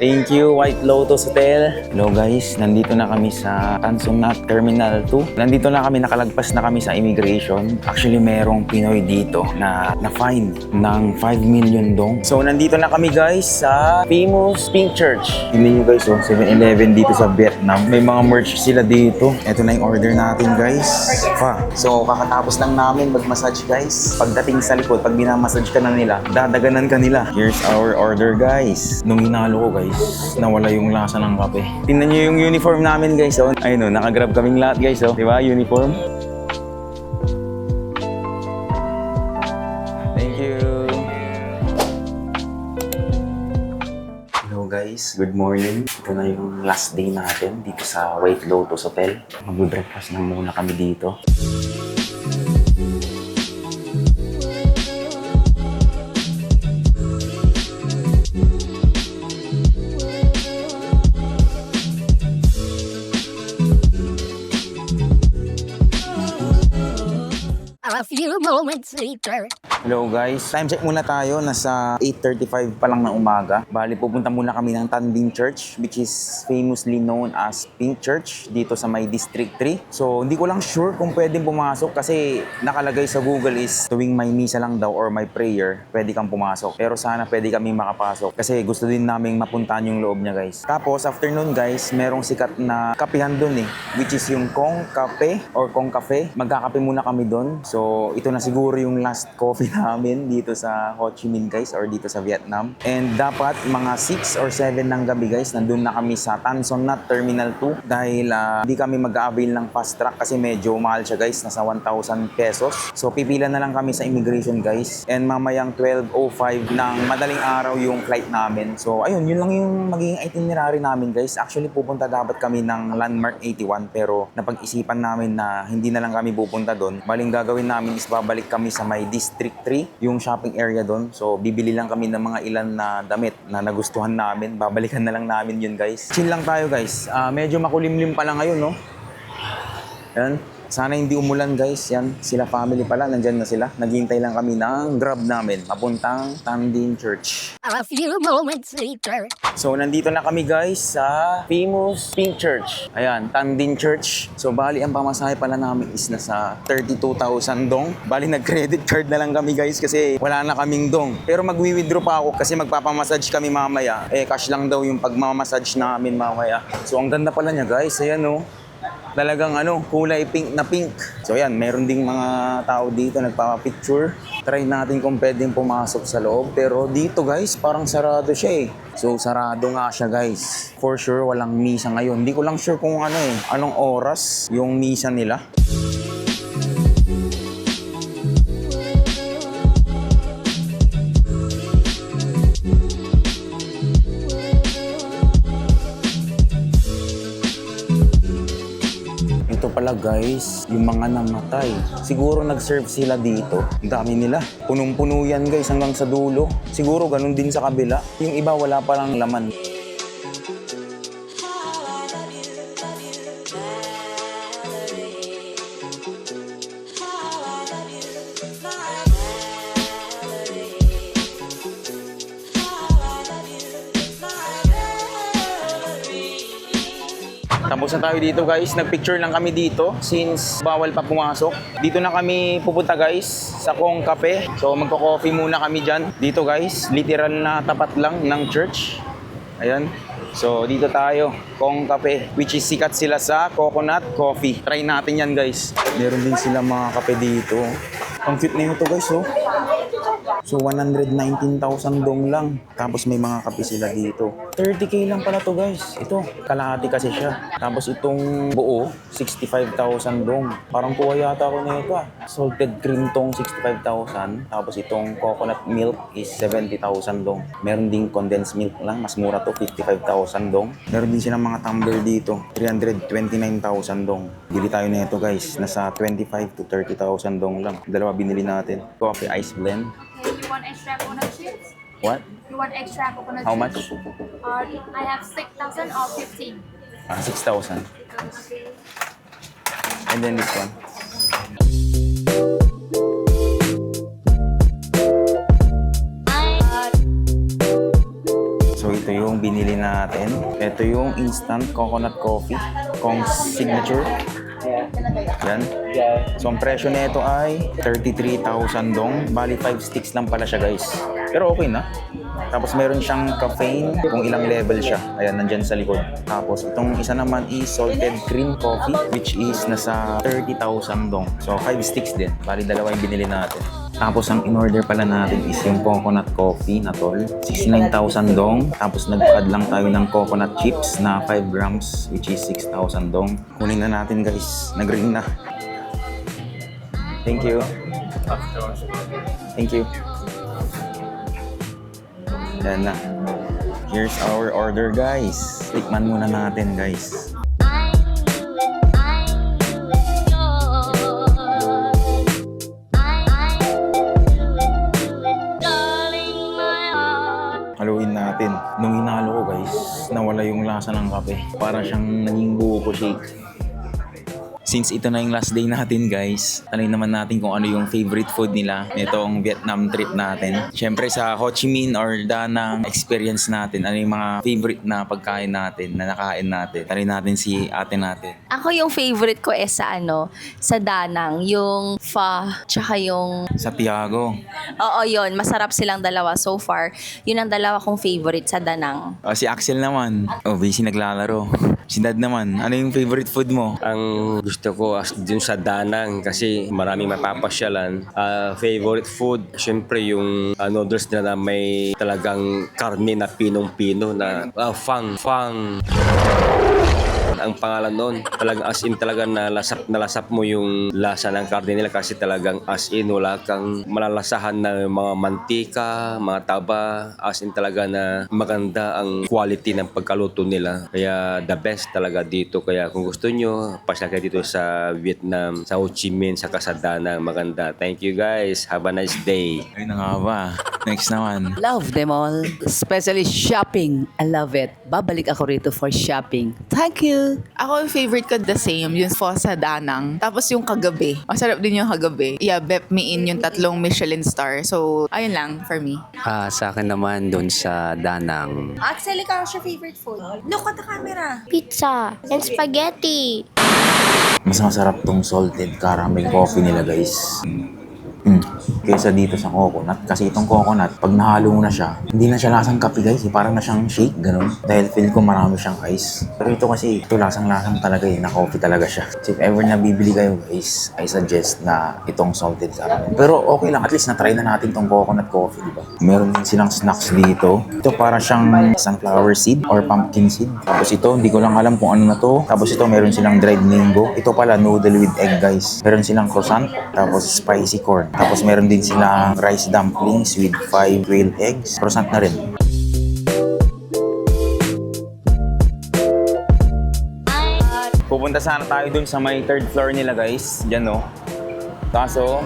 Thank you, White Lotus Hotel. Hello guys, nandito na kami sa Tansumat Terminal 2. Nandito na kami, nakalagpas na kami sa immigration. Actually, merong Pinoy dito na na-fine ng 5 million dong. So, nandito na kami guys sa famous Pink Church. Tingnan nyo guys, 7-Eleven dito sa Vietnam. May mga merch sila dito. Ito na yung order natin guys. So, kakatapos lang namin mag-massage guys. Pagdating sa likod, pag binamassage ka na nila, dadaganan ka nila. Here's our order guys. Nung hinalo ko guys, nawala yung lasa ng kape. Tingnan nyo yung uniform namin guys. Ayun, nakagrab kaming lahat guys. Diba? Uniform. Thank you. Hello guys, good morning. Ito na yung last day natin dito sa White Lotus Hotel. Mag-breakfast na muna kami dito. A few moments later. Hello guys, time check muna tayo. Nasa 8:35 pa lang ng umaga. Bali, pupunta muna kami ng Tan Dinh Church, which is famously known as Pink Church dito sa may District 3. So, hindi ko lang sure kung pwedeng pumasok kasi nakalagay sa Google is tuwing may misa lang daw or may prayer, pwede kang pumasok. Pero sana pwede kami makapasok kasi gusto din naming mapuntahan yung loob niya guys. Tapos, afternoon guys, merong sikat na kapihan dun which is yung Kong Cafe or Kong Cafe. Magkakape muna kami dun. So, ito na siguro yung last coffee namin dito sa Ho Chi Minh guys or dito sa Vietnam. And dapat mga 6 or 7 ng gabi guys, nandun na kami sa Tan Son Nhat Terminal 2 dahil di kami mag-avail ng fast track kasi medyo mahal siya guys, nasa 1,000 pesos. So, pipila na lang kami sa immigration guys. And mamayang 12:05 ng madaling araw yung flight namin. So, ayun, yun lang yung magiging itinerary namin guys. Actually, pupunta dapat kami ng Landmark 81 pero napag-isipan namin na hindi na lang kami pupunta doon. Baling gagawin namin is babalik kami sa may District 3, yung shopping area doon. So, bibili lang kami ng mga ilan na damit na nagustuhan namin. Babalikan na lang namin yun, guys. Chill lang tayo, guys. Medyo makulimlim pa lang ngayon, no? Yan. Sana hindi umulan, guys. Yan. Sila family pala. Nandyan na sila. Naghihintay lang kami ng grab namin. Papuntang Tan Dinh Church. A few moments later. So, nandito na kami guys sa famous Pink Church. Ayan, Tan Dinh Church. So, bali ang pamasahe pala namin is nasa 32,000 dong. Bali, nag-credit card na lang kami guys kasi wala na kaming dong. Pero mag-withdraw pa ako kasi magpapamassage kami mamaya. Cash lang daw yung pagmamassage namin mamaya. So, ang ganda pala niya guys. Ayan talagang kulay pink na pink. So yan, meron ding mga tao dito nagpapapicture. Try natin kung pwedeng pumasok sa loob. Pero dito guys, parang sarado siya So sarado nga siya guys. For sure, walang misa ngayon. Hindi ko lang sure kung anong oras yung misa nila. Ito pala guys, yung mga namatay. Siguro nag-serve sila dito. Ang dami nila. Punong-puno yan guys hanggang sa dulo. Siguro ganun din sa kabila. Yung iba wala palang laman. Tapos na tayo dito guys, nagpicture lang kami dito since bawal pa pumasok. Dito na kami pupunta guys sa Kong Cafe. So magko-coffee muna kami dyan. Dito guys, literal na tapat lang ng church. Ayan. So dito tayo, Kong Cafe, which is sikat sila sa coconut coffee. Try natin yan guys. Meron din sila mga kape dito. Ang cute na ito guys So 119,000 dong lang. Tapos may mga kape sila dito. 30k lang pala to guys. Ito, kalahati kasi siya. Tapos itong buo, 65,000 dong. Parang kuha yata ako na ito Salted cream tong 65,000. Tapos itong coconut milk is 70,000 dong. Meron ding condensed milk lang. Mas mura to, 55,000 dong. Meron din silang mga tumbler dito. 329,000 dong. Bili tayo na ito guys. Nasa 25 to 30,000 dong lang. Dalawa binili natin. Coffee ice blend. You want extra coconut chips? What? You want extra coconut How chips? much? I have 6,000 or 15. 6,000. Okay. And then this one. So ito Ito yung binili natin. Ito yung instant coconut coffee. Kong's Signature. Yan. So, ang presyo nito ay 33,000 dong. Bali, 5 sticks lang pala siya, guys. Pero okay na. Tapos, meron siyang caffeine kung ilang level siya. Ayan, nandyan sa likod. Tapos, itong isa naman is salted cream coffee, which is nasa 30,000 dong. So, 5 sticks din. Bali, dalawa yung binili natin. Tapos, ang in-order pala natin is yung coconut coffee na tol. 69,000 dong. Tapos, nag-add lang tayo ng coconut chips na 5 grams, which is 6,000 dong. Kunin na natin, guys. Nag-ring na. Thank you. Thank you. Yan na. Here's our order, guys. Tikman muna natin, guys. Haluin natin. Nung hinalo ko, guys, nawala yung lasa ng kape. Parang siyang naging buko shake. Since ito na yung last day natin, guys, tanongin naman natin kung ano yung favorite food nila nitong Vietnam trip natin. Siyempre sa Ho Chi Minh or Da Nang experience natin, ano yung mga favorite na pagkain natin, na nakain natin. Tanongin natin si ate natin. Ako yung favorite ko sa Da Nang, yung pho, tsaka yung... Sa Tiago. Oo, yun. Masarap silang dalawa so far. Yun ang dalawa kong favorite sa Da Nang. Si Axel naman. Busy naglalaro. Si Dad naman, ano yung favorite food mo? Ang gusto ko dun sa Da Nang kasi maraming mapapasyalan. Favorite food, syempre yung noodles na may talagang karne na pinong-pino na fang. Ang pangalan nun, talagang as in talaga nalasap mo yung lasa ng karne nila kasi talagang as in wala kang malalasahan na mga mantika, mga taba, as in talaga na maganda ang quality ng pagkaluto nila. Kaya the best talaga dito. Kaya kung gusto nyo, pasya kayo dito sa Vietnam, sa Ho Chi Minh, sa Da Nang, maganda. Thank you guys. Have a nice day. Ay na nga ba? Next naman. Love them all. Especially shopping. I love it. Babalik ako rito for shopping. Thank you. Ako yung favorite ko the same, yung pho sa Da Nang. Tapos yung kagabi. Masarap din yung kagabi. Yeah, Bep Me In yung 3 Michelin star. So, ayun lang for me. Sa akin naman doon sa Da Nang. Axel, ikaw siya favorite food? Look at the camera. Pizza and spaghetti. Mas masarap tong salted caramel coffee nila, guys. Kesa dito sa coconut. Kasi itong coconut, pag nahalo mo na siya, hindi na siya lasang kape, guys. Parang na siyang shake, ganun. Dahil feel ko marami siyang ice. Pero ito kasi, ito lasang-lasang talaga na coffee talaga siya. So if ever na bibili kayo, guys, I suggest na itong salted caramel. Pero okay lang, at least na-try na natin tong coconut coffee, di ba? Meron din silang snacks dito. Ito para siyang sunflower seed or pumpkin seed. Tapos ito, hindi ko lang alam kung ano na to. Tapos ito, meron silang dried mango. Ito pala, noodle with egg, guys. Meron silang croissant, tapos spicy corn. Tapos meron din silang rice dumplings with 5 quail eggs. Croissant na rin. Pupunta sana tayo dun sa may 3rd floor nila, guys. Diyan, no? Kaso,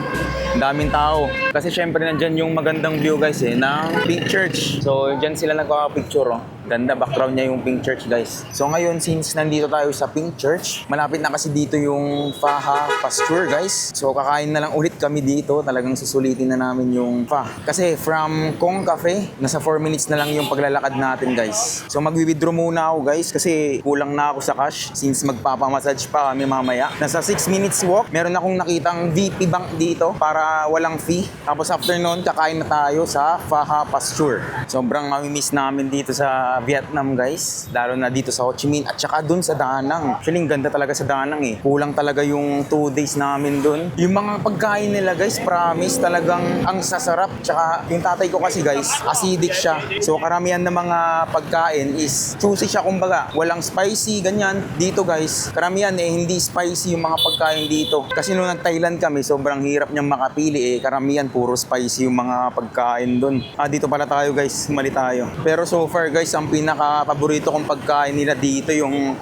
ang daming tao. Kasi syempre nandyan yung magandang view, guys, ng Pink Church. So, dyan sila nagpapapicture, oh. Ganda, background niya yung Pink Church, guys. So ngayon, since nandito tayo sa Pink Church, malapit na kasi dito yung Pha Pasture, guys. So kakain na lang ulit kami dito. Talagang susulitin na namin yung Pha. Kasi from Kong Cafe, nasa 4 minutes na lang yung paglalakad natin, guys. So mag-withdraw muna ako, guys, kasi kulang na ako sa cash since magpapamassage pa kami mamaya. Nasa 6 minutes walk, meron akong nakitang VP Bank dito para walang fee. Tapos after nun, kakain na tayo sa Pha Pasture. Sobrang mamimiss namin dito sa Vietnam, guys, lalo na dito sa Ho Chi Minh at saka dun sa Da Nang. Actually, ganda talaga sa Da Nang eh. Kulang talaga yung 2 days namin dun. Yung mga pagkain nila, guys, promise talagang ang sasarap. Tsaka yung tatay ko kasi, guys, acidic siya. So karamihan ng mga pagkain is choosy siya, kumbaga. Walang spicy, ganyan. Dito, guys, karamihan hindi spicy yung mga pagkain dito. Kasi nung nag-Thailand kami, sobrang hirap niyang makapili karamihan puro spicy yung mga pagkain dun. Dito pala tayo, guys. Mali tayo. Pero so far, guys, ang pinaka-paborito kong pagkain nila dito yung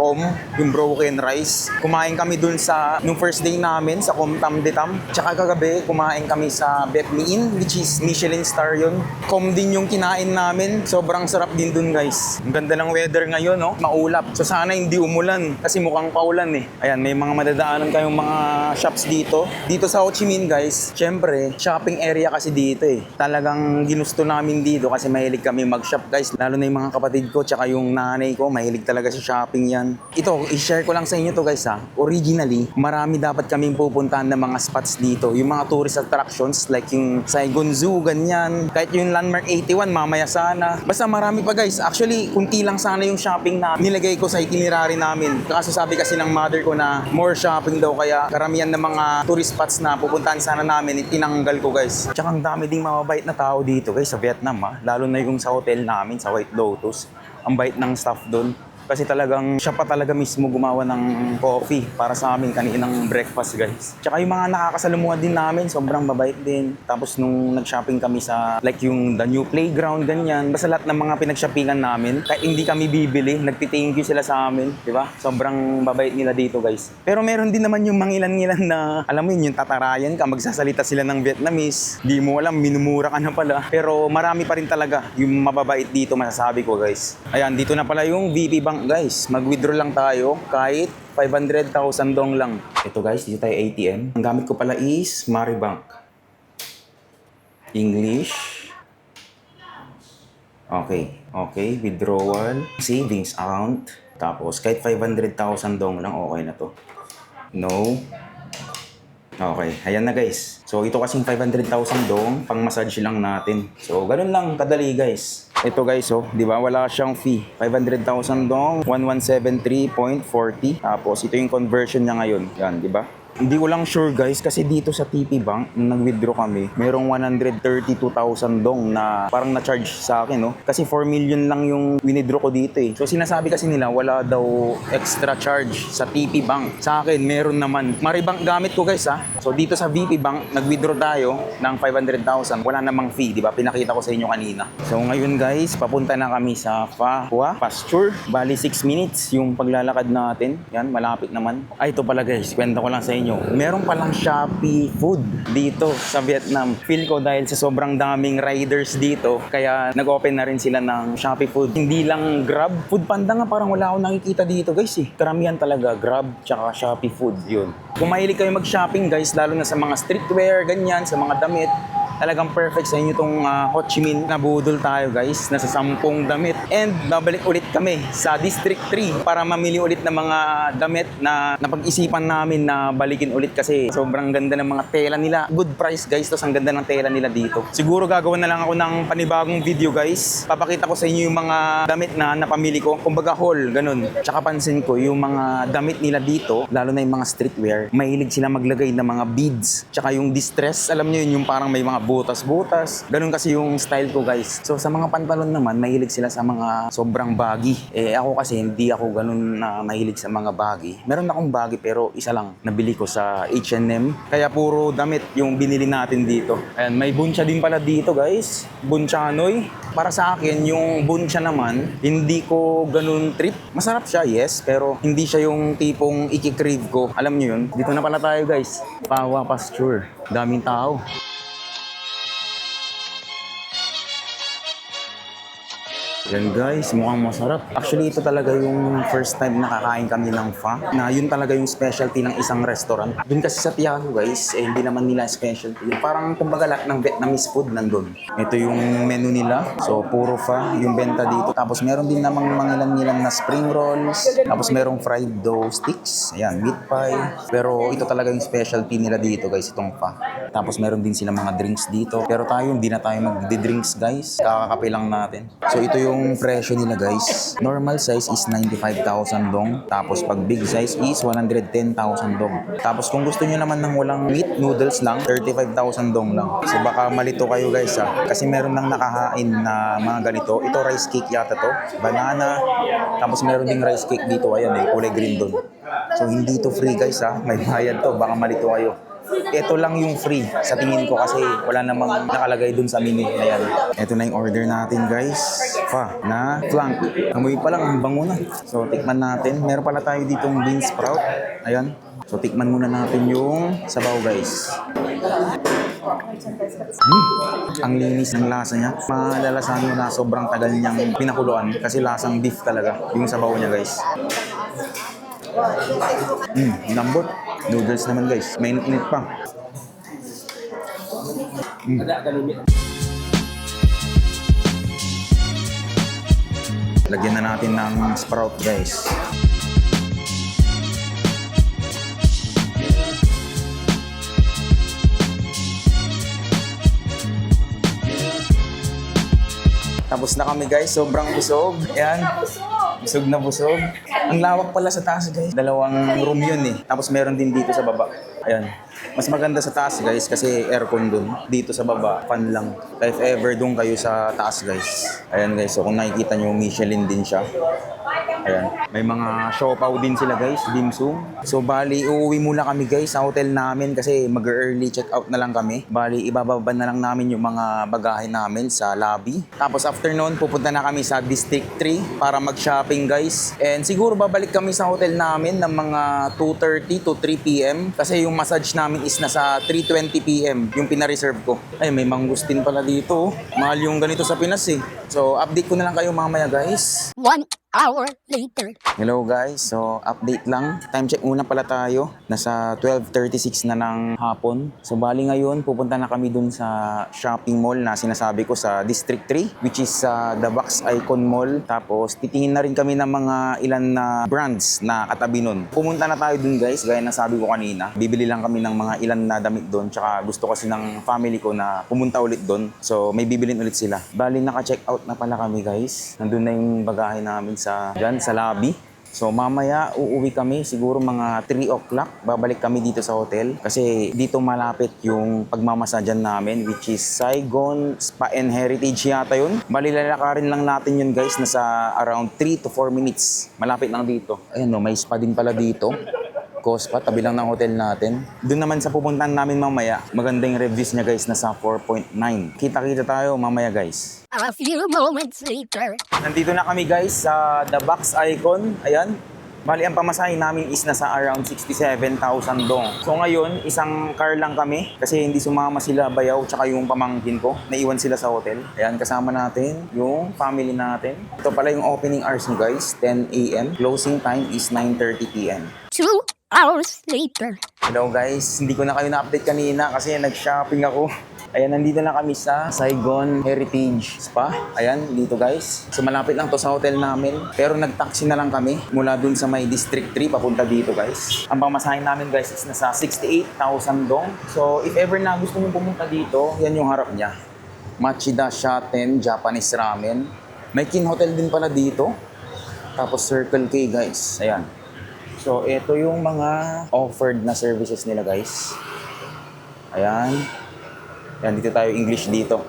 yung broken rice. Kumain kami dun nung first day namin sa Com Tam De Tam. Tsaka kagabi, kumain kami sa Bep Me In, which is Michelin star yun. Din yung kinain namin. Sobrang sarap din dun, guys. Ang ganda ng weather ngayon, no? Maulap. So sana hindi umulan kasi mukhang paulan eh. Ayan, may mga madadaanan kayong mga shops dito. Dito sa Ho Chi Minh, guys, syempre, shopping area kasi dito eh. Talagang ginusto namin dito kasi mahilig kami mag-shop, guys. Lalo na yung mga kapatid kapatid ko tsaka yung nanay ko, mahilig talaga sa shopping yan. Ito, i-share ko lang sa inyo to guys ha. Originally, marami dapat kaming pupuntahan ng mga spots dito. Yung mga tourist attractions like yung Saigon Zoo, ganyan. Kahit yung Landmark 81, mamaya sana. Basta marami pa guys. Actually, kunti lang sana yung shopping na nilagay ko sa itinerary namin. Kaso sabi kasi ng mother ko na more shopping daw, kaya karamihan ng mga tourist spots na pupuntahan sana namin, itinanggal ko guys. Tsaka ang dami ding mababait na tao dito guys sa Vietnam ha. Lalo na yung sa hotel namin, sa White Lotus. Ang bait ng staff doon. Kasi talagang siya pa talaga mismo gumawa ng coffee para sa amin kaninang breakfast guys. Tsaka yung mga nakakasalamuha din namin, sobrang babait din. Tapos nung nag-shopping kami sa like yung the new playground, ganyan. Basta lahat ng mga pinag-shoppingan namin, kahit hindi kami bibili, nagti-thank you sila sa amin. Diba? Sobrang babait nila dito guys. Pero meron din naman yung mangilan-ngilan na, alam mo yun, yung tatarayan ka, magsasalita sila ng Vietnamese. Di mo alam, minumura ka na pala. Pero marami pa rin talaga yung mababait dito, masasabi ko guys. Ayan, dito na pala yung VP Bank guys. Mag-withdraw lang tayo kahit 500,000 dong lang. Ito guys, dito tayo ATM. Ang gamit ko pala is Maribank. English. Okay, withdrawal, savings account. Tapos kahit 500,000 dong lang, okay na to. No. Okay, ayan na guys. So ito kasing 500,000 dong, pang massage lang natin. So ganun lang kadali guys. Ito guys, oh, di ba? Wala siyang fee. 500,000 dong, 1173.40. Tapos ito yung conversion niya ngayon. Yan, di ba? Hindi ko lang sure guys kasi dito sa TP Bank nung nag-withdraw kami, merong 132,000 dong na parang na-charge sa akin, no? Kasi 4 million lang yung withdraw ko dito eh. So sinasabi kasi nila wala daw extra charge sa TP Bank. Sa akin meron naman. Maribank gamit ko guys ha. So dito sa VP Bank, nag-withdraw tayo ng 500,000. Wala namang fee, di ba? Pinakita ko sa inyo kanina. So ngayon guys, papunta na kami sa Pha Hoa Pasture. Bali 6 minutes yung paglalakad natin. Yan, malapit naman. Ay, ito pala guys, kwento ko lang sa inyo. Meron palang Shopee food dito sa Vietnam. Feel ko dahil sa sobrang daming riders dito, kaya nag-open na rin sila ng Shopee food. Hindi lang Grab. Food Panda nga parang wala akong nakikita dito guys eh. Karamihan talaga Grab tsaka Shopee food yun. Kung mahilig kayo mag-shopping guys, lalo na sa mga streetwear, ganyan, sa mga damit, talagang perfect sa inyo itong Ho Chi Minh. Nabudol tayo guys, nasa 10 damit. And babalik ulit kami sa District 3 para mamili ulit ng mga damit na napag-isipan namin na balikin ulit kasi sobrang ganda ng mga tela nila. Good price guys, tapos ang ganda ng tela nila dito. Siguro gagawa na lang ako ng panibagong video guys. Papakita ko sa inyo yung mga damit na napamili ko. Kumbaga haul, ganun. Tsaka pansin ko yung mga damit nila dito, lalo na yung mga streetwear, mahilig sila maglagay ng mga beads. Tsaka yung distress, alam nyo yun, yung parang may mga butas-butas. Ganun kasi yung style ko guys. So sa mga pantalon naman, mahilig sila sa mga sobrang baggy. Eh ako kasi hindi ako ganun na mahilig sa mga baggy. Meron akong baggy pero isa lang nabili ko sa H&M. Kaya puro damit yung binili natin dito. Ayan, may buncha din pala dito guys. Buncha Hanoy. Para sa akin, yung buncha naman, hindi ko ganun trip. Masarap siya, yes, pero hindi siya yung tipong iki-crave ko. Alam nyo yun? Dito na pala tayo guys. Pha Hoa Pasture. Daming tao. Yan guys, mukhang masarap. Actually, ito talaga yung first time nakakain kami ng pho. Na yun talaga yung specialty ng isang restaurant. Dun kasi sa Tiago guys, hindi naman nila specialty. Parang kumbaga lahat ng Vietnamese food nandun. Ito yung menu nila. So, puro pho yung benta dito. Tapos meron din namang mangilan-ngilan na spring rolls. Tapos merong fried dough sticks. Ayan, meat pie. Pero ito talaga yung specialty nila dito guys, itong pho. Tapos meron din sila mga drinks dito. Pero tayo, hindi na tayo magdi-drinks guys. Kakakape lang natin. So, ito yung presyo nila guys. Normal size is 95,000 dong. Tapos pag big size is 110,000 dong. Tapos kung gusto niyo naman ng walang meat noodles lang, 35,000 dong lang. So baka malito kayo guys ha. Kasi meron nang nakahain na mga ganito. Ito rice cake yata to. Banana. Tapos meron ding rice cake dito. Ayan eh, kulay green doon. So hindi to free guys ha. May bayad to. Baka malito kayo. Ito lang yung free sa tingin ko kasi wala namang nakalagay dun sa menu. Ayan. Ito na yung order natin guys. Pho na flank. Amoy pa lang, ang bango na. So tikman natin. Meron pala tayo ditong bean sprout. Ayan. So tikman muna natin yung sabaw guys. Ang linis ng lasa niya. Malalasahan mo na sobrang tagal niyang pinakuluan kasi lasang beef talaga yung sabaw niya guys. Lambot. Noodles naman guys. Mainit-init pa. Lagyan na natin ng sprout guys. Tapos na kami guys, sobrang busog. Ayan. Busog na busog. Ang lawak pala sa taas guys. Dalawang room yun eh. Tapos meron din dito sa baba. Ayan. Mas maganda sa taas guys kasi aircon dun. Dito sa baba, fan lang. If ever dun kayo sa taas guys. Ayan guys, so kung nakikita nyo, Michelin din siya. Ayan. May mga siopaw din sila guys, dim sum. So bali, uuwi muna kami guys sa hotel namin kasi mag-early check out na lang kami. Bali, ibababa na lang namin yung mga bagahe namin sa lobby. Tapos after noon, pupunta na kami sa District 3 para mag-shopping guys. And siguro babalik kami sa hotel namin ng mga 2:30 to 3 p.m. Kasi yung massage namin is nasa 3:20 p.m. yung pina-reserve ko. Ay, may mangustin pala dito. Mahal yung ganito sa Pinas eh. So update ko na lang kayo mamaya guys. 1 hour later. Hello guys, so update lang. Time check muna pala tayo. Nasa 12:36 na ng hapon. So bali ngayon, pupunta na kami dun sa shopping mall na sinasabi ko sa District 3, which is The Box Icon Mall. Tapos titingin na rin kami ng mga ilan na brands na katabi nun. Pumunta na tayo dun guys, gaya na sabi ko kanina. Bibili lang kami ng mga ilan na damit dun. Tsaka gusto kasi ng family ko na pumunta ulit dun. So may bibilin ulit sila. Bali naka-check out na pala kami guys. Nandun na yung bagahe namin sa lobby. So mamaya uuwi kami siguro mga 3 o'clock. Babalik kami dito sa hotel kasi dito malapit yung pagmamasadyan namin, which is Saigon Spa and Heritage yata yun. Bali lalakarin lang natin yun guys, nasa around 3 to 4 minutes. Malapit lang dito. Ayan no, may spa din pala dito. Cospa, tabi lang ng hotel natin. Doon naman sa pupuntahan namin mamaya, maganda yung reviews niya guys, nasa 4.9. Kita-kita tayo mamaya guys. A few moments later. Nandito na kami guys sa The Box Icon. Ayan. Bali, ang pamasahe namin is nasa around 67,000 dong. So ngayon, isang car lang kami kasi hindi sumama sila Bayaw tsaka yung pamangkin ko. Naiwan sila sa hotel. Ayan, kasama natin yung family natin. Ito pala yung opening hours nyo guys, 10 a.m. Closing time is 9:30 p.m. 2 hours later. Hello guys, hindi ko na kayo na-update kanina kasi nag-shopping ako. Ayan, nandito na kami sa Saigon Heritage Spa. Ayan, dito guys. So malapit lang to sa hotel namin. Pero nag-taxi na lang kami mula dun sa may District 3 papunta dito guys. Ang pamasahin namin guys is nasa 68,000 dong. So if ever na gusto mong pumunta dito, yan yung harap niya. Machida Shaten Japanese Ramen. May Kin Hotel din pala dito. Tapos Circle K guys. Ayan. So ito yung mga offered na services nila guys. Ayan. Yan, dito tayo English dito.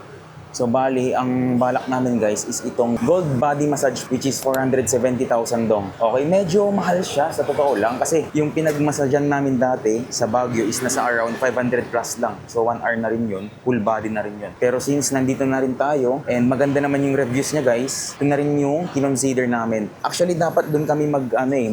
So bali, ang balak namin guys is itong gold body massage which is 470,000 dong. Okay, medyo mahal siya sa totoo lang kasi yung pinagmassagean namin dati sa Baguio is nasa around 500 plus lang. So 1 hour na rin yun, full body na rin yun. Pero since nandito na rin tayo and maganda naman yung reviews niya guys, ito na rin yung kinonsider namin. Actually dapat doon kami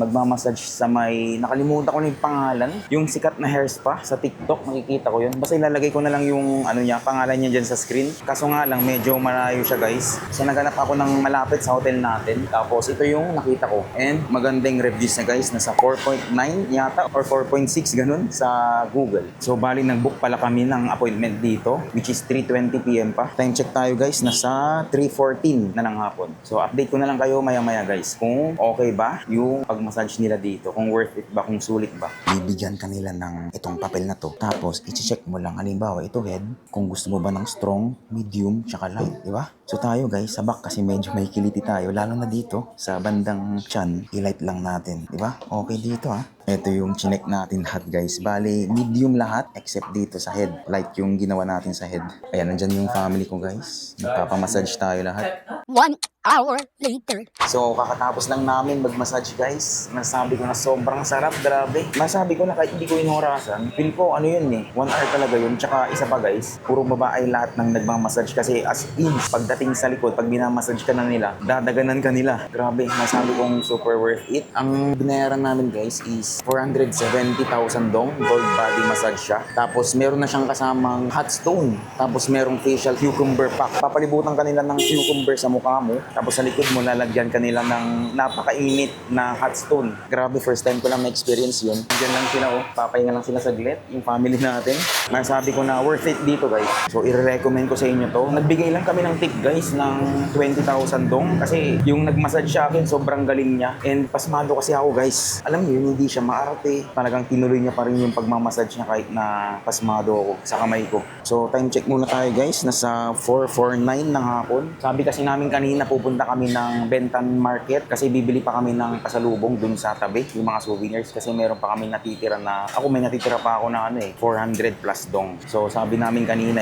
magmamassage sa may, nakalimutan ko na yung pangalan, yung sikat na hair spa sa TikTok, makikita ko yun. Basta ilalagay ko na lang yung pangalan niya dyan sa screen. Kaso nga lang medyo malayo siya guys. So naghanap ako ng malapit sa hotel natin. Tapos ito yung nakita ko. And magandang reviews na guys. Nasa 4.9 yata or 4.6 ganun sa Google. So bali nag-book pala kami ng appointment dito which is 3:20 p.m. pa. Time check tayo guys. Nasa 3:14 na ng hapon. So update ko na lang kayo maya-maya guys kung okay ba yung pag-massage nila dito. Kung worth it ba, kung sulit ba. Bibigyan kanila ng itong papel na to. Tapos i-check mo lang. Halimbawa ito head. Kung gusto mo ba ng strong, medium, tsaka light, di ba? So tayo guys, sa back kasi medyo may kiliti tayo, lalo na dito sa bandang tiyan, i-light lang natin, di ba? Okay dito ha. Ito yung chinek natin lahat guys. Bali, medium lahat except dito sa head. Light yung ginawa natin sa head. Ayan, nandyan yung family ko guys. Magpapamassage tayo lahat. 1 hour later. So, kakatapos lang namin mag-massage guys. Nasabi ko na sobrang sarap, grabe. Masabi ko na kahit hindi ko inorasan, feel ko ano yun 1 hour talaga yun. Tsaka isa pa guys, puro babae lahat ng nagmamassage kasi as in, pagdating sa likod, pag binamassage ka na nila, dadaganan ka nila. Grabe, masabi kong super worth it. Ang binayaran namin guys is 470,000 dong. Gold body massage siya. Tapos meron na siyang kasamang hot stone. Tapos merong facial cucumber pack. Papalibutan kanila ng cucumber sa mukha mo. Tapos sa likod mo, lalagyan kanila ng napakainit na hot stone. Grabe, first time ko lang na-experience yun. Diyan lang sila, oh. Papahinga lang sila saglit. Yung family natin. Masabi ko na worth it dito, guys. So, i-recommend ko sa inyo to. Nagbigay lang kami ng tip, guys, ng 20,000 dong. Kasi yung nag-massage sa akin, sobrang galing niya. And pasmado kasi ako, guys. Alam niyo, yun, hindi siya maarte. Talagang tinuloy niya pa rin yung pagmamassage niya kahit na pasmado ako sa kamay ko. So, time check muna tayo, guys. Nasa 4:49 ng hapon. Sabi kasi namin kanina, pupunta kami ng Bentan Market kasi bibili pa kami ng pasalubong dun sa tabi, yung mga souvenirs. Kasi meron pa kami natitira na, may natitira pa ako na 400 plus dong. So, sabi namin kanina,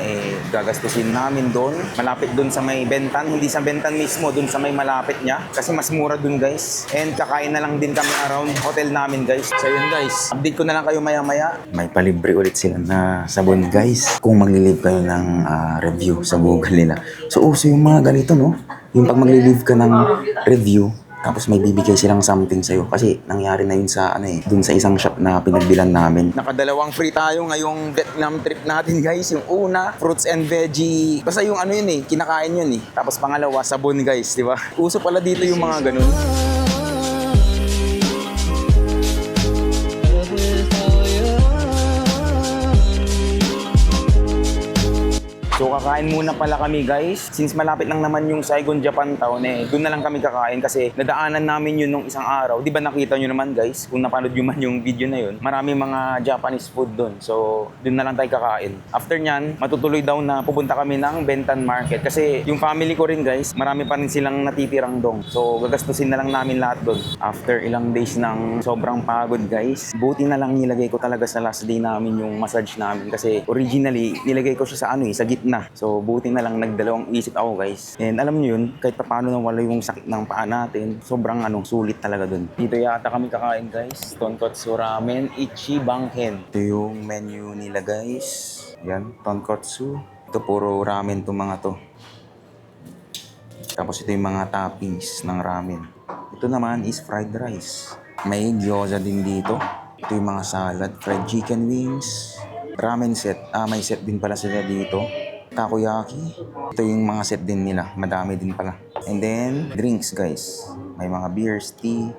gagastusin namin dun. Malapit dun sa may Bentan, hindi sa Bentan mismo, dun sa may malapit niya. Kasi mas mura dun, guys. And kakain na lang din kami around hotel namin, guys. So yun, guys, update ko na lang kayo maya-maya. May palibre ulit sila na sabon, guys. Kung maglilive kayo ng review sa Google nila. So uso yung mga ganito, no? Yung pag maglilive ka ng review, tapos may bibigay silang something sa'yo. Kasi nangyari na yun sa, dun sa isang shop na pinagbilan namin. Nakadalawang free tayo ngayong Vietnam trip natin, guys. Yung una, fruits and veggie. Basta yung kinakain yun. Tapos pangalawa, sabon, guys, di ba? Uso pala dito yung mga ganun. So kakain muna pala kami, guys. Since malapit lang naman yung Saigon, Japan Town, doon na lang kami kakain kasi nadaanan namin yun nung isang araw. Di ba nakita nyo naman, guys? Kung napanood nyo man yung video na yun, marami mga Japanese food doon. So doon na lang tayo kakain. After nyan, matutuloy daw na pupunta kami ng Bentan Market kasi yung family ko rin, guys, marami pa rin silang natitirang dong. So gagastusin na lang namin lahat doon. After ilang days ng sobrang pagod, guys, buti na lang nilagay ko talaga sa last day namin yung massage namin kasi originally nilagay ko siya sa sa gitna. So, buti na lang nagdalawang isip ako, guys. And alam niyo yun, kahit paano nawala yung sakit ng paa natin, sobrang sulit talaga dun. Dito yata kami kakain, guys. Tonkotsu Ramen Ichibanghen. Ito yung menu nila, guys. Yan, tonkotsu. Ito puro ramen to mga to. Tapos ito yung mga toppings ng ramen. Ito naman is fried rice. May gyoza din dito. Ito yung mga salad, fried chicken wings, ramen set. May set din pala sila dito. Takoyaki. Ito yung mga set din nila. Madami din pala. And then, drinks, guys. May mga beers, tea.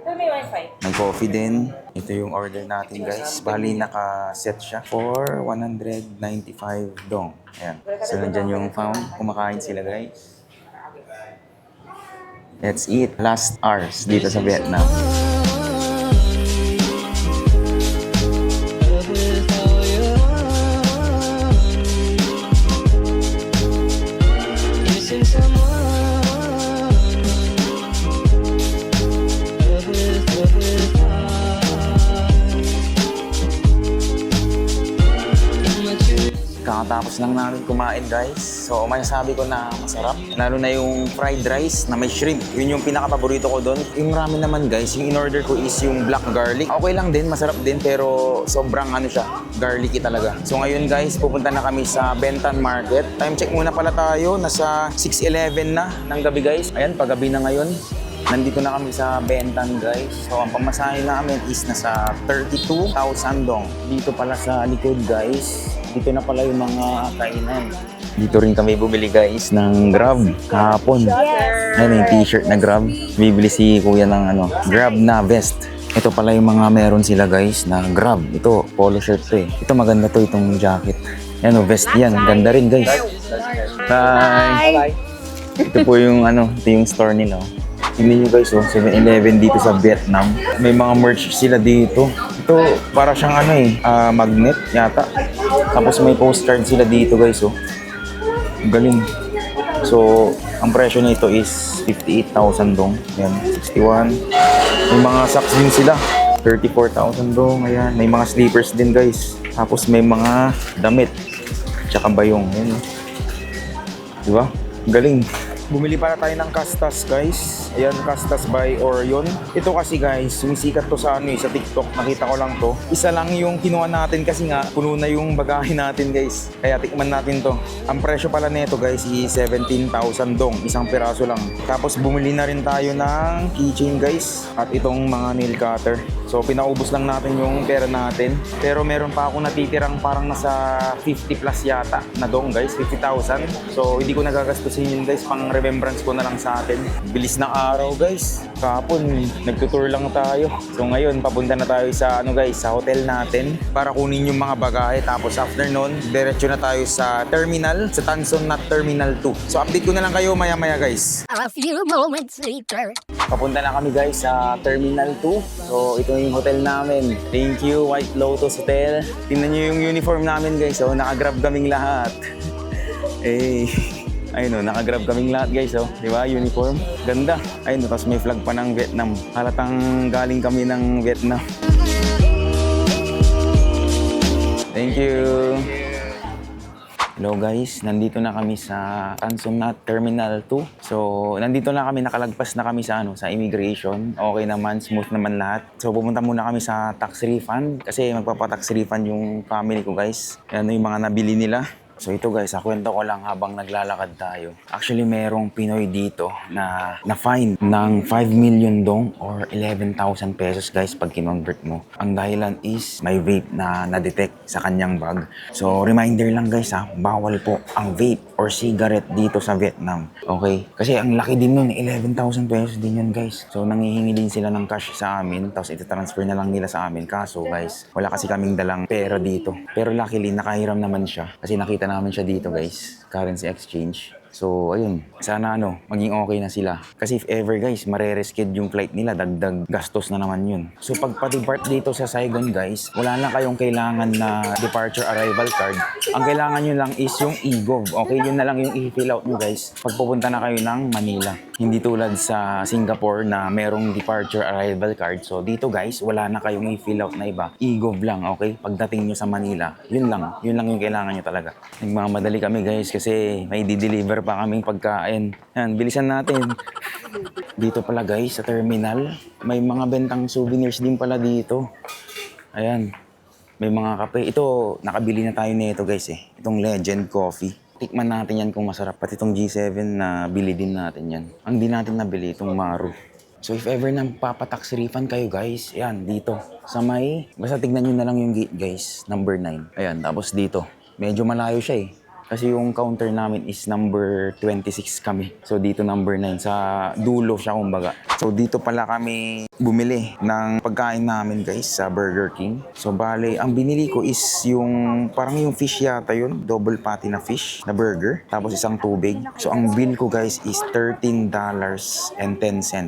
May coffee din. Ito yung order natin, guys. Bali, naka-set siya for 195 dong. Ayan. So, nandyan yung found. Kumakain sila, guys. Let's eat. Last hours dito sa Vietnam. Kakatapos lang namin kumain, guys. So, masasabi ko na masarap. Lalo na yung fried rice na may shrimp. Yun yung pinaka-paborito ko doon. Yung ramen naman, guys, yung in-order ko is yung black garlic. Okay lang din, masarap din, pero sobrang siya, garlicky talaga. So, ngayon, guys, pupunta na kami sa Bentan Market. Time check muna pala tayo. Nasa 6:11 na ng gabi, guys. Ayan, paggabi na ngayon. Nandito na kami sa Bentan, guys. So, ang pamasahe namin is nasa 32,000 dong. Dito pala sa likod, guys. Dito na pala yung mga kainan. Dito rin kami bumili, guys, ng Grab kahapon. Ayan, yung t-shirt na Grab. Bibili si kuya ng Grab na vest. Ito pala yung mga meron sila, guys, na Grab. Ito, polo shirt to eh. Ito maganda to, itong jacket. Ayan, vest yan. Ganda rin, guys. Bye! Ito po yung ito yung store nila. Tingnan nyo, guys, 7-Eleven dito sa Vietnam. May mga merch sila dito. Ito, para siyang magnet yata. Tapos may postcard sila dito, guys, galing. So, ang presyo nito is 58,000 dong. Ayan, 61. May mga socks din sila. 34,000 dong. Ayan, may mga slippers din, guys. Tapos may mga damit. Tsaka bayong. Ayan. Diba? Galing. Bumili para tayo ng kastas, guys. Ayan, Castas by Orion. Ito kasi guys, sumisikat to sa sa TikTok. Nakita ko lang to. Isa lang yung kinuha natin kasi nga puno na yung bagahe natin guys. Kaya tikman natin to. Ang presyo pala nito guys is 17,000 dong. Isang piraso lang. Tapos bumili na rin tayo ng keychain guys. At itong mga nail cutter. So pinaubos lang natin yung pera natin. Pero meron pa ako natitirang parang nasa 50 plus yata na dong guys. 50,000. So hindi ko nagagastusin yun guys. Pang remembrance ko na lang sa atin. Bilis ng araw guys. Kahapon nagtutour lang tayo. So ngayon papunta na tayo sa guys, sa hotel natin para kunin yung mga bagahe. Tapos after nun, diretso na tayo sa terminal, sa Tanson Nat Terminal 2. So update ko na lang kayo maya-maya guys. A few moments later. Papunta na kami guys sa Terminal 2. So ito yung hotel namin. Thank you White Lotus Hotel. Tingnan nyo yung uniform namin guys. So nakagrab kaming lahat. Ayun o, nakagrab kaming lahat guys oh. Di ba? Uniform. Ganda. Ayun o, tapos may flag pa ng Vietnam. Halatang galing kami ng Vietnam. Thank you. Hello guys, nandito na kami sa Tanson Nat Terminal 2. So, nandito na kami, nakalagpas na kami sa sa immigration. Okay naman, smooth naman lahat. So, pumunta muna kami sa tax refund kasi magpapa-tax refund yung family ko guys. Ano yung mga nabili nila. So ito guys, kwento ko lang habang naglalakad tayo. Actually, merong Pinoy dito na fine ng 5 million dong or 11,000 pesos guys pag kinonvert mo. Ang dahilan is may vape na na-detect sa kanyang bag. So reminder lang guys bawal po ang vape or cigarette dito sa Vietnam. Okay? Kasi ang laki din nun, 11,000 pesos din yun guys. So nangihingi din sila ng cash sa amin, tapos iti-transfer na lang nila sa amin. Kaso guys, wala kasi kaming dalang pera dito. Pero luckily, nakahiram naman siya kasi nakita namin siya dito guys, currency exchange. So ayun, sana maging okay na sila. Kasi if ever guys, mareresked yung flight nila, dagdag gastos na naman yun. So pag pa-depart dito sa Saigon guys, wala na kayong kailangan na departure arrival card. Ang kailangan nyo lang is yung e-gov. Okay, yun na lang yung i-fill out nyo guys pag pupunta na kayo ng Manila. Hindi tulad sa Singapore na merong departure arrival card. So dito guys, wala na kayong i-fill out na iba. E-gov lang, okay? Pagdating nyo sa Manila, yun lang yung kailangan nyo talaga. Nagmamadali kami guys kasi may di-deliver pa kaming pagkain. Yan, bilisan natin. Dito pala guys, sa terminal, may mga bentang souvenirs din pala dito. Ayan, may mga kape. Ito, nakabili na tayo nito guys Itong Legend Coffee. Tikman natin yan kung masarap. Pati itong G7 na bili din natin yan. Ang di natin nabili, itong Maru. So if ever na papatax refund kayo guys, yan, dito. Sa basta tignan nyo na lang yung gate guys, number 9. Ayan, tapos dito. Medyo malayo siya Kasi yung counter namin is number 26 kami. So dito number 9. Sa dulo siya kumbaga. So dito pala kami bumili ng pagkain namin guys sa Burger King. So bale, ang binili ko is yung parang yung fish yata yun. Double patty na fish na burger. Tapos isang tubig. So ang bill ko guys is $13.10.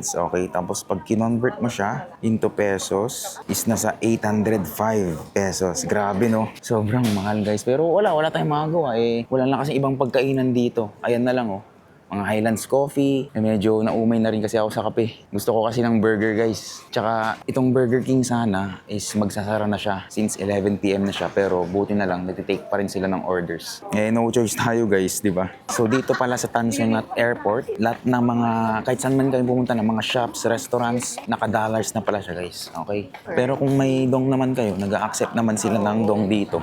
Okay? Tapos pag kinonvert mo siya into pesos is nasa 805 pesos. Grabe no? Sobrang mahal guys. Pero wala tayong magagawa Wala lang kasi ibang pagkainan dito. Ayan na lang mga Highlands Coffee. Medyo naumay na rin kasi ako sa kape. Gusto ko kasi ng burger guys. Tsaka itong Burger King sana is magsasara na siya since 11 PM na siya. Pero buti na lang, nagtitake pa rin sila ng orders. No choice tayo guys, di ba? So dito pala sa Tanson Nat Airport, lahat ng mga, kahit saan man kayo pumunta ng mga shops, restaurants, naka-dollars na pala siya guys. Okay? Pero kung may dong naman kayo, nag-a-accept naman sila ng dong dito.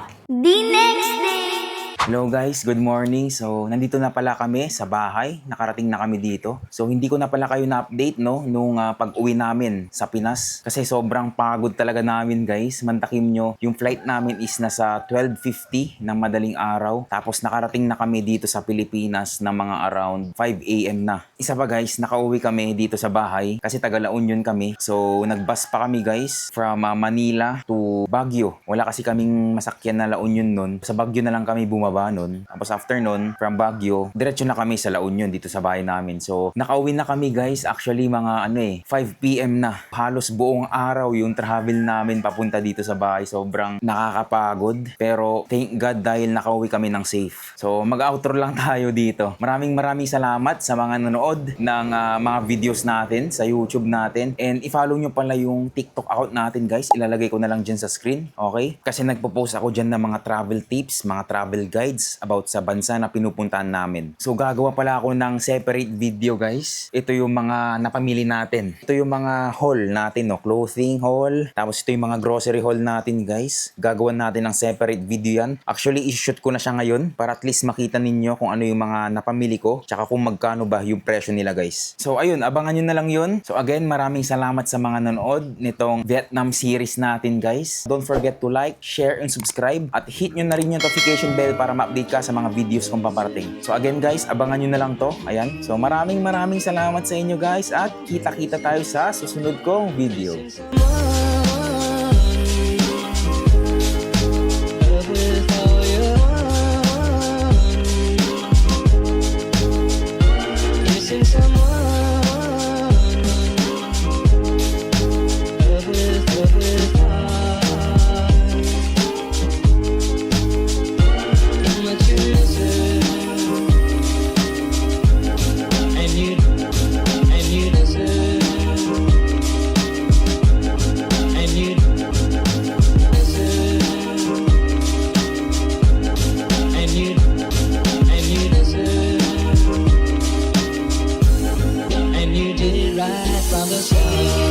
Hello guys, good morning. So, nandito na pala kami sa bahay. Nakarating na kami dito. So, hindi ko na pala kayo na-update, nung pag-uwi namin sa Pinas. Kasi sobrang pagod talaga namin, guys. Mantakim nyo, yung flight namin is nasa 12:50 ng madaling araw. Tapos, nakarating na kami dito sa Pilipinas na mga around 5 AM na. Isa pa, guys, nakauwi kami dito sa bahay kasi taga La Union kami. So, nag-bus pa kami, guys, from Manila to Baguio. Wala kasi kaming masakyan na La Union nun. Sa Baguio na lang kami bumaba nun. Tapos after nun, from Baguio, diretso na kami sa La Union dito sa bahay namin. So, nakauwi na kami guys. Actually, mga 5 PM na. Halos buong araw yung travel namin papunta dito sa bahay. Sobrang nakakapagod. Pero thank God dahil nakauwi kami ng safe. So, mag-outro lang tayo dito. Maraming salamat sa mga nanood ng mga videos natin sa YouTube natin. And i-follow nyo pala yung TikTok account natin guys. Ilalagay ko na lang dyan sa screen. Okay? Kasi nagpo-post ako dyan ng mga travel tips, mga travel guide, guides about sa bansa na pinupuntahan namin. So gagawa pala ako ng separate video guys. Ito yung mga napamili natin. Ito yung mga haul natin, no? Clothing haul. Tapos ito yung mga grocery haul natin guys. Gagawan natin ng separate video yan. Actually, i-shoot ko na siya ngayon para at least makita ninyo kung ano yung mga napamili ko tsaka kung magkano ba yung presyo nila guys. So ayun, abangan nyo na lang yun. So again, maraming salamat sa mga nanood nitong Vietnam series natin guys. Don't forget to like, share, and subscribe at hit nyo na rin yung notification bell para ma-update ka sa mga videos kong paparating. So again guys, abangan nyo na lang to. Ayan. So maraming salamat sa inyo guys at kita-kita tayo sa susunod kong video. right from the start.